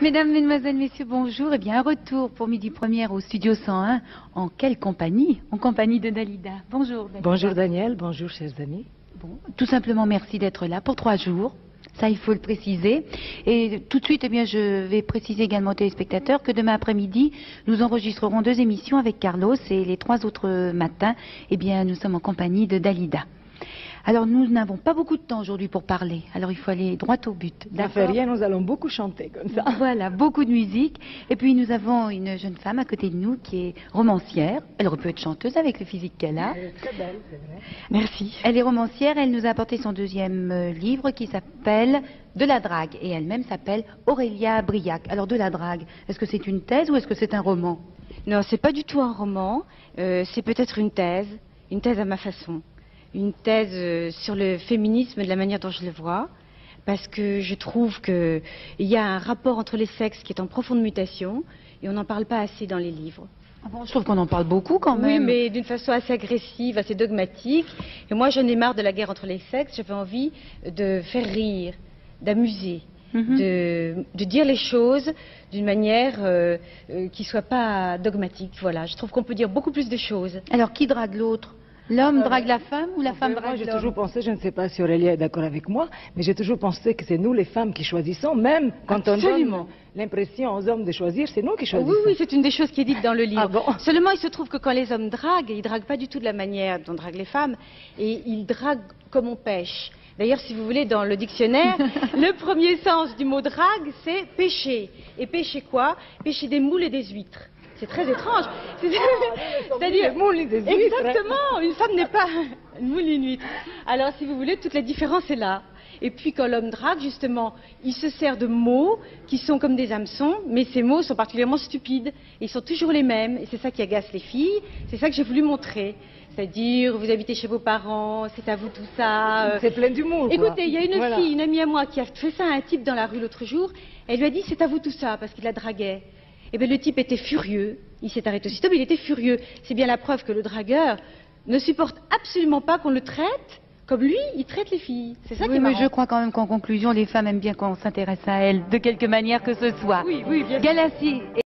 Mesdames, Mesdemoiselles, Messieurs, bonjour. Eh bien, un retour pour Midi Première au Studio 101. En quelle compagnie? En compagnie de Dalida. Bonjour, Dalida. Bonjour Daniel, bonjour chers amis. Bon, tout simplement, merci d'être là pour 3 jours. Ça, il faut le préciser. Et tout de suite, eh bien, je vais préciser également aux téléspectateurs que demain après-midi, nous enregistrerons 2 émissions avec Carlos et les 3 autres matins, eh bien, nous sommes en compagnie de Dalida. Alors, nous n'avons pas beaucoup de temps aujourd'hui pour parler. Alors, il faut aller droit au but. Ça fait rien, nous allons beaucoup chanter comme ça. Voilà, beaucoup de musique. Et puis, nous avons une jeune femme à côté de nous qui est romancière. Elle peut être chanteuse avec le physique qu'elle a. Elle est très belle, c'est vrai. Merci. Elle est romancière. Elle nous a apporté son 2e livre qui s'appelle De la drague. Et elle-même s'appelle Aurélia Briac. Alors, De la drague, est-ce que c'est une thèse ou est-ce que c'est un roman? Non, c'est pas du tout un roman. C'est peut-être une thèse à ma façon. Une thèse sur le féminisme de la manière dont je le vois, parce que je trouve qu'il y a un rapport entre les sexes qui est en profonde mutation, et on n'en parle pas assez dans les livres. Ah bon, je trouve qu'on en parle beaucoup quand Oui, même. mais d'une façon assez agressive, assez dogmatique. Et moi, j'en ai marre de la guerre entre les sexes. J'avais envie de faire rire, d'amuser, de dire les choses d'une manière qui soit pas dogmatique. Voilà, je trouve qu'on peut dire beaucoup plus de choses. Alors, qui drague l'autre? L'homme drague la femme ou la femme Moi, drague j'ai l'homme? toujours pensé, je ne sais pas si Aurélia est d'accord avec moi, mais j'ai toujours pensé que c'est nous les femmes qui choisissons, même quand Absolument. on donne l'impression aux hommes de choisir, c'est nous qui choisissons. Oui, oui, c'est une des choses qui est dite dans le livre. Ah bon? Seulement, il se trouve que quand les hommes draguent, ils draguent pas du tout de la manière dont draguent les femmes, et ils draguent comme on pêche. D'ailleurs, si vous voulez, dans le dictionnaire, le premier sens du mot drague, c'est pêcher. Et pêcher quoi? Pêcher des moules et des huîtres. C'est très étrange. C'est-à-dire, des moules et des huîtres. exactement, une femme n'est pas une moule et une huître. Alors, si vous voulez, toute la différence est là. Et puis, quand l'homme drague, justement, il se sert de mots qui sont comme des hameçons, mais ces mots sont particulièrement stupides. Et ils sont toujours les mêmes. Et c'est ça qui agace les filles. C'est ça que j'ai voulu montrer. C'est-à-dire, vous habitez chez vos parents, c'est à vous tout ça. C'est plein d'humour. quoi. Écoutez, il y a une fille, une amie à moi, qui a fait ça à un type dans la rue l'autre jour. Elle lui a dit, c'est à vous tout ça, parce qu'il la draguait. Eh bien, le type était furieux. Il s'est arrêté aussitôt, mais il était furieux. C'est bien la preuve que le dragueur ne supporte absolument pas qu'on le traite comme lui, il traite les filles. C'est ça qui Oui, est mais marrant. je crois quand même qu'en conclusion, les femmes aiment bien qu'on s'intéresse à elles, de quelque manière que ce soit. Oui, oui, bien sûr. Galassi